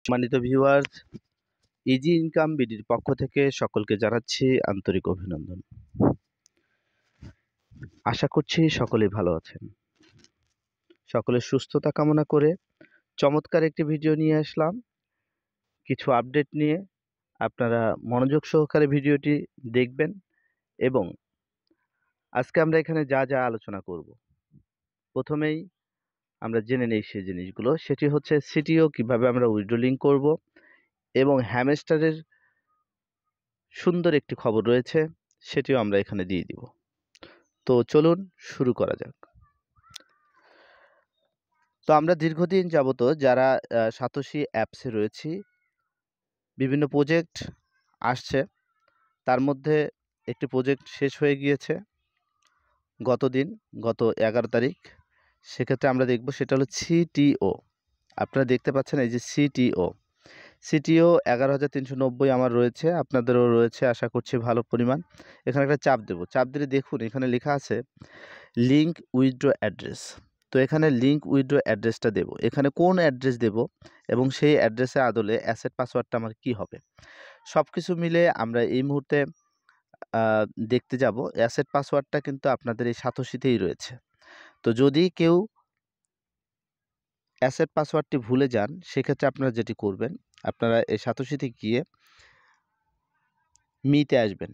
সম্মানিত viewers, easy income বিডির পক্ষ থেকে সকলকে জানাচ্ছি আন্তরিক অভিনন্দন। আশা করছি সকলেই ভালো আছেন। সকলের সুস্থতা কামনা করে চমৎকার একটি ভিডিও নিয়ে আসলাম। কিছু আপডেট নিয়ে আপনারা মনোযোগ সহকারে ভিডিওটি দেখবেন এবং আজকে আমরা এখানে যা যা আলোচনা করব, প্রথমেই আমরা জেনে নেই সেই জিনিসগুলো। সেটি হচ্ছে সিটিও কিভাবে আমরা উইথড্রলিং করব এবং হ্যামস্টারের সুন্দর একটি খবর রয়েছে, সেটিও আমরা এখানে দিয়ে দিব। তো চলুন শুরু করা যাক। তো আমরা দীর্ঘদিন যাবত যারা সাতোশি অ্যাপসে রয়েছি, বিভিন্ন প্রজেক্ট আসছে। তার মধ্যে একটি প্রজেক্ট শেষ হয়ে গিয়েছে গত 11 তারিখ। সেক্ষেত্রে আমরা দেখব সেটা হলো সিটিও। আপনারা দেখতে পাচ্ছেন এই যে সিটিও 11,390 আমার রয়েছে, আপনাদেরও রয়েছে আশা করছি ভালো পরিমাণ। এখানে একটা চাপ দেব, চাপ দিলে দেখুন এখানে লেখা আছে লিঙ্ক উইথড্র অ্যাড্রেস। তো এখানে লিঙ্ক উইথড্র অ্যাড্রেসটা দেব, এখানে কোন অ্যাড্রেস দেব এবং সেই অ্যাড্রেসের আদলে অ্যাসেট পাসওয়ার্ডটা আমার কি হবে, সব কিছু মিলে আমরা এই মুহূর্তে দেখতে যাব। অ্যাসেট পাসওয়ার্ডটা কিন্তু আপনাদের এই সাতোশিতেই রয়েছে। তো যদি কেউ অ্যাসেট পাসওয়ার্ডটি ভুলে যান, সেক্ষেত্রে আপনারা যেটি করবেন, আপনারা এই সাতোশিতে গিয়ে মিতে আসবেন।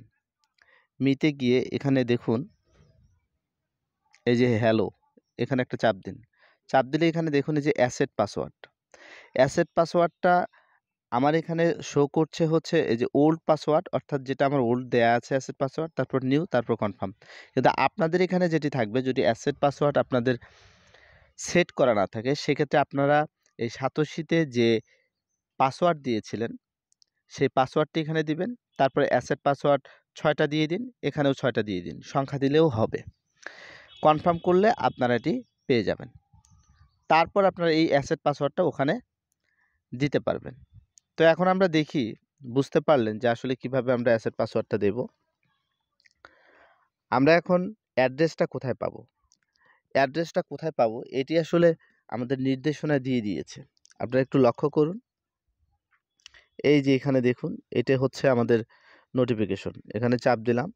মিতে গিয়ে এখানে দেখুন এই যে হ্যালো, এখানে একটা চাপ দিন। চাপ দিলে এখানে দেখুন এই যে অ্যাসেট পাসওয়ার্ডটা আমার এখানে শো করছে হচ্ছে এই যে ওল্ড পাসওয়ার্ড, অর্থাৎ যেটা আমার ওল্ড দেয়া আছে অ্যাসেট পাসওয়ার্ড, তারপর নিউ, তারপর কনফার্ম। কিন্তু আপনাদের এখানে যেটি থাকবে, যদি অ্যাসেট পাসওয়ার্ড আপনাদের সেট করা না থাকে, সেক্ষেত্রে আপনারা এই সাতোশিতে যে পাসওয়ার্ড দিয়েছিলেন সেই পাসওয়ার্ডটি এখানে দিবেন। তারপরে অ্যাসেট পাসওয়ার্ড 6টা দিয়ে দিন, এখানেও 6টা দিয়ে দিন, সংখ্যা দিলেও হবে। কনফার্ম করলে আপনারা এটি পেয়ে যাবেন। তারপর আপনারা এই অ্যাসেট পাসওয়ার্ডটা ওখানে দিতে পারবেন। তো এখন আমরা দেখি, বুঝতে পারলেন যে আসলে কিভাবে আমরা অ্যাসেট পাসওয়ার্ডটা দেব। আমরা এখন অ্যাড্রেসটা কোথায় পাবো, এটি আসলে আমাদের নির্দেশনা দিয়ে দিয়েছে। আপনারা একটু লক্ষ্য করুন, এই যে এখানে দেখুন, এটা হচ্ছে আমাদের নোটিফিকেশন। এখানে চাপ দিলাম,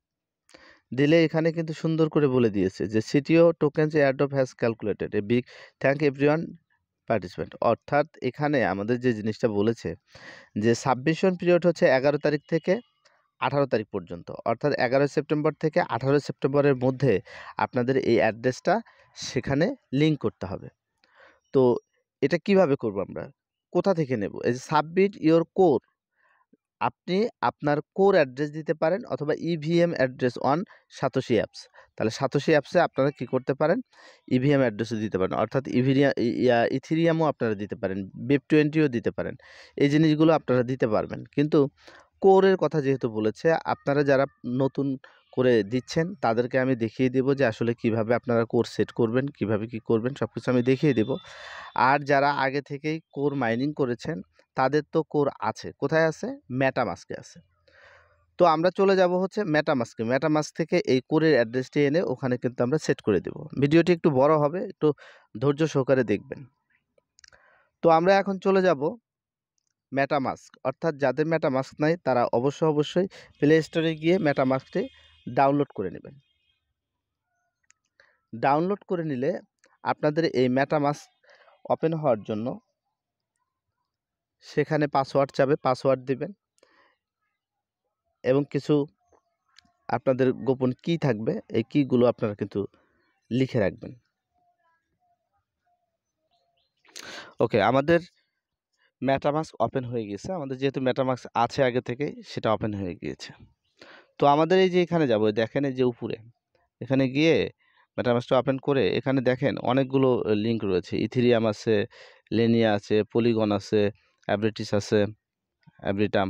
দিলে এখানে কিন্তু সুন্দর করে বলে দিয়েছে যে CTO tokens airdrop has calculated a big thank everyone participant. অর্থাৎ এখানে আমাদের যে জিনিসটা বলেছে যে সাবমিশন পিরিয়ড হচ্ছে 11 তারিখ থেকে 18 তারিখ পর্যন্ত, অর্থাৎ 11 সেপ্টেম্বর থেকে 18 সেপ্টেম্বরের মধ্যে আপনাদের এই অ্যাড্রেসটা সেখানে লিঙ্ক করতে হবে। তো এটা কিভাবে করব, আমরা কোথা থেকে নেব? এই যে সাবমিট ইওর কোর, আপনি আপনার কোর অ্যাড্রেস দিতে পারেন অথবা EVM address on satoshi apps. তাহলে সাতোশি অ্যাপসে আপনারা কি করতে পারেন, ইভিএম অ্যাড্রেসও দিতে পারেন, অর্থাৎ ইথিরিয়ামও আপনারা দিতে পারেন, BEP20ও দিতে পারেন। এই জিনিসগুলো আপনারা দিতে পারবেন। কিন্তু কোরের কথা যেহেতু বলেছে, আপনারা যারা নতুন করে দিচ্ছেন তাদেরকে আমি দেখিয়ে দেব যে আসলে কিভাবে আপনারা কোর সেট করবেন, কিভাবে কি করবেন, সব কিছু আমি দেখিয়ে দেব। আর যারা আগে থেকেই কোর মাইনিং করেছেন তাদের তো কোর আছে, কোথায় আছে? মেটামাস্কে আছে। তো আমরা চলে যাব হচ্ছে মেটামাস্ক থেকে এই কোরের অ্যাড্রেসটি এনে ওখানে কিন্তু আমরা সেট করে দেব। ভিডিওটি একটু বড় হবে, একটু ধৈর্য সহকারে দেখবেন। তো আমরা এখন চলে যাব মেটামাস্ক, অর্থাৎ যাদের মেটামাস্ক নাই তারা অবশ্যই প্লে স্টোরে গিয়ে মেটামাস্কটি ডাউনলোড করে নেবেন। ডাউনলোড করে নিলে আপনাদের এই মেটামাস্ক ওপেন হওয়ার জন্য সেখানে পাসওয়ার্ড চাবে, পাসওয়ার্ড দিবেন এবং কিছু আপনাদের গোপন কি থাকবে, এই কিগুলো আপনারা কিন্তু লিখে রাখবেন। ওকে, আমাদের মেটামাস্ক ওপেন হয়ে গিয়েছে। আমাদের যেহেতু মেটামাস্ক আছে আগে থেকে, সেটা ওপেন হয়ে গিয়েছে। তো আমাদের এই যে এখানে যাব, দেখেন এই যে উপরে, এখানে গিয়ে মেটামাস্কটা ওপেন করে এখানে দেখেন অনেকগুলো লিঙ্ক রয়েছে। ইথিরিয়াম আছে, লেনিয়া আছে, পলিগন আছে, অ্যাব্রিটিস আছে, অ্যাব্রিটাম,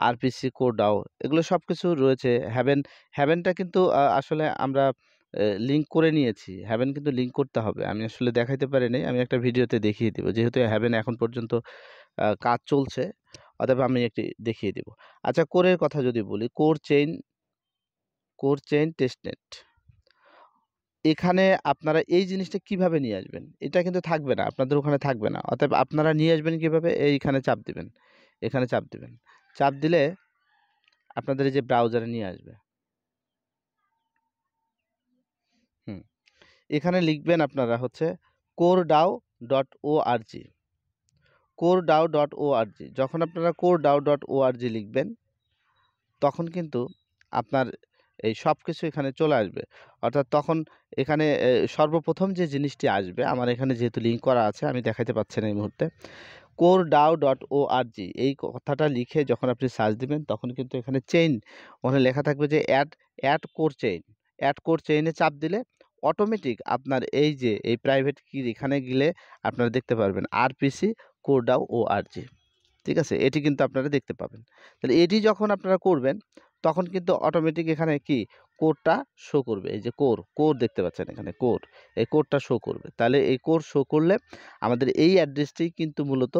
আরপিসি কোডাও, এগুলো সব কিছু রয়েছে। হ্যাভেনটা কিন্তু আসলে আমরা লিঙ্ক করে নিয়েছি। হ্যাভেন কিন্তু লিঙ্ক করতে হবে, আমি আসলে দেখাইতে পারি নাই, আমি একটা ভিডিওতে দেখিয়ে দেবো। যেহেতু হ্যাভেন এখন পর্যন্ত কাজ চলছে, অতএব আমি একটি দেখিয়ে দেব। আচ্ছা, কোরের কথা যদি বলি, কোর চেইন টেস্টনেট, এখানে আপনারা এই জিনিসটা কিভাবে নিয়ে আসবেন? এটা কিন্তু থাকবে না, আপনাদের ওখানে থাকবে না। অতএব আপনারা নিয়ে আসবেন কিভাবে? এইখানে চাপ দিবেন, এখানে চাপ দিবেন। চাপ দিলে আপনাদের এই যে ব্রাউজারে নিয়ে আসবে। হুম, এখানে লিখবেন আপনারা হচ্ছে coreDAO.org, coreDAO.org। যখন আপনারা coreDAO.org লিখবেন, তখন কিন্তু আপনার এই সব কিছু এখানে চলে আসবে। অর্থাৎ তখন এখানে সর্বপ্রথম যে জিনিসটি আসবে, আমার এখানে যেহেতু লিঙ্ক করা আছে আমি দেখাতে পাচ্ছি না এই মুহূর্তে। coreDAO.org এই কথাটা লিখে যখন আপনি সার্চ দিবেন, তখন কিন্তু এখানে চেইন, ওখানে লেখা থাকবে যে add core chain. Add core চেইনে চাপ দিলে অটোমেটিক আপনার এই যে এই প্রাইভেট কি এখানে গেলে আপনারা দেখতে পারবেন আরপিসি coreDAO.org। ঠিক আছে, এটি কিন্তু আপনারা দেখতে পাবেন। তাহলে এটি যখন আপনারা করবেন, তখন কিন্তু অটোমেটিক এখানে কি কোডটা শো করবে। এই যে কোর দেখতে পাচ্ছেন এখানে কোর, এই কোডটা শো করবে। তাহলে এই কোড শো করলে আমাদের এই অ্যাড্রেসটি কিন্তু মূলত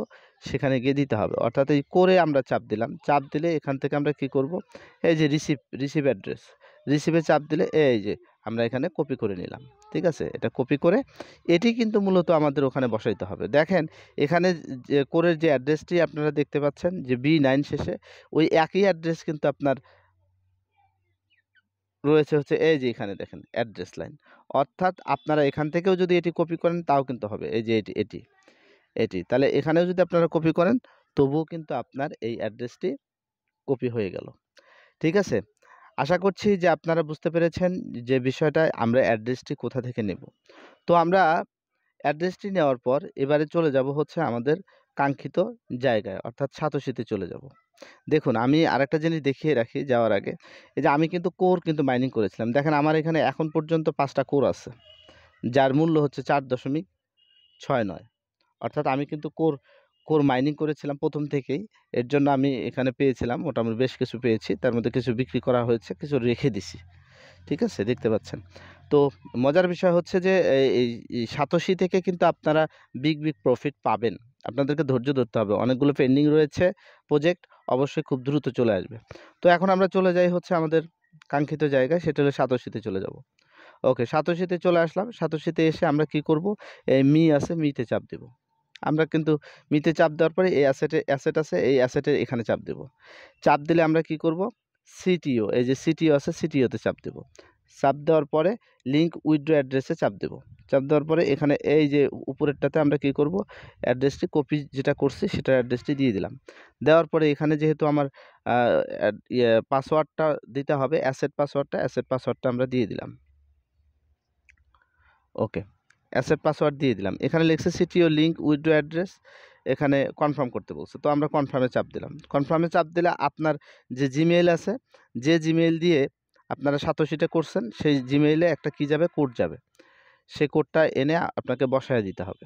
সেখানে গিয়ে দিতে হবে। অর্থাৎ এই কোরে আমরা চাপ দিলাম, চাপ দিলে এখান থেকে আমরা কি করব, এই যে রিসিভ অ্যাড্রেস, রিসিভে চাপ দিলে এই যে আমরা এখানে কপি করে নিলাম। ঠিক আছে, এটা কপি করে এটি কিন্তু মূলত আমাদের ওখানে বসাইতে হবে। দেখেন এখানে যে কোরের যে অ্যাড্রেসটি আপনারা দেখতে পাচ্ছেন যে B9 শেষে, ওই একই অ্যাড্রেস কিন্তু আপনার রয়েছে হচ্ছে এই যে এখানে দেখেন অ্যাড্রেস লাইন। অর্থাৎ আপনারা এখান থেকেও যদি এটি কপি করেন তাও কিন্তু হবে। এই যে এটি তাহলে এখানেও যদি আপনারা কপি করেন তবুও কিন্তু আপনার এই অ্যাড্রেসটি কপি হয়ে গেল। ঠিক আছে, আশা করছি যে আপনারা বুঝতে পেরেছেন যে বিষয়টা আমরা অ্যাড্রেসটি কোথা থেকে নেব। তো আমরা অ্যাড্রেসটি নেওয়ার পর এবারে চলে যাব হচ্ছে আমাদের কাঙ্ক্ষিত জায়গায়, অর্থাৎ সাতোশিতে চলে যাব। দেখুন আমি আরেকটা জিনিস দেখিয়ে রাখি যাওয়ার আগে, এই যে আমি কিন্তু কোর কিন্তু মাইনিং করেছিলাম। দেখেন আমার এখানে এখন পর্যন্ত 5টা কোর আছে, যার মূল্য হচ্ছে 4.69। অর্থাৎ আমি কিন্তু কোর মাইনিং করেছিলাম প্রথম থেকেই। এর জন্য আমি এখানে পেয়েছিলাম, মোটামুটি বেশ কিছু পেয়েছি। তার মধ্যে কিছু বিক্রি করা হয়েছে, কিছু রেখে দিছি। ঠিক আছে, দেখতে পাচ্ছেন। তো মজার বিষয় হচ্ছে যে এই সাতোশি থেকে কিন্তু আপনারা বিগ প্রফিট পাবেন। আপনাদেরকে ধৈর্য ধরতে হবে। অনেকগুলো পেন্ডিং রয়েছে প্রজেক্ট, অবশ্যই খুব দ্রুত চলে আসবে। তো এখন আমরা চলে যাই হচ্ছে আমাদের কাঙ্ক্ষিত জায়গায়, সেটা হলো সাতোশিতে চলে যাব। ওকে, সাতোশিতে চলে আসলাম। সাতোশিতে এসে আমরা কি করব, এই আছে, মিতে চাপ দেব। আমরা কিন্তু মিতে চাপ দেওয়ার পরে এই অ্যাসেট আছে, এই অ্যাসেটের এখানে চাপ দেব। চাপ দিলে আমরা কি করব, সিটিও, এই যে সিটিও আছে, সিটিওতে চাপ দেব। চাপ দেওয়ার পরে লিঙ্ক উইথড্র অ্যাড্রেসে চাপ দেব। চাপ দেওয়ার পরে এখানে এই যে উপরেরটাতে আমরা কি করব, অ্যাড্রেসটি কপি যেটা করছি সেটার অ্যাড্রেসটি দিয়ে দিলাম। দেওয়ার পরে এখানে যেহেতু আমার পাসওয়ার্ডটা দিতে হবে, অ্যাসেট পাসওয়ার্ডটা আমরা দিয়ে দিলাম। ওকে, অ্যাসেট পাসওয়ার্ড দিয়ে দিলাম। এখানে লিখছে সিটিও লিঙ্ক উইথড্র অ্যাড্রেস, এখানে কনফার্ম করতে বলছে। তো আমরা কনফার্মে চাপ দিলাম। কনফার্মে চাপ দিলে আপনার যে জিমেইল আছে, যে জিমেইল দিয়ে আপনারা সাতোশিটা করছেন, সেই জিমেইলে একটা কি যাবে, কোড যাবে। সেই কোডটা এনে আপনাকে বসায় দিতে হবে।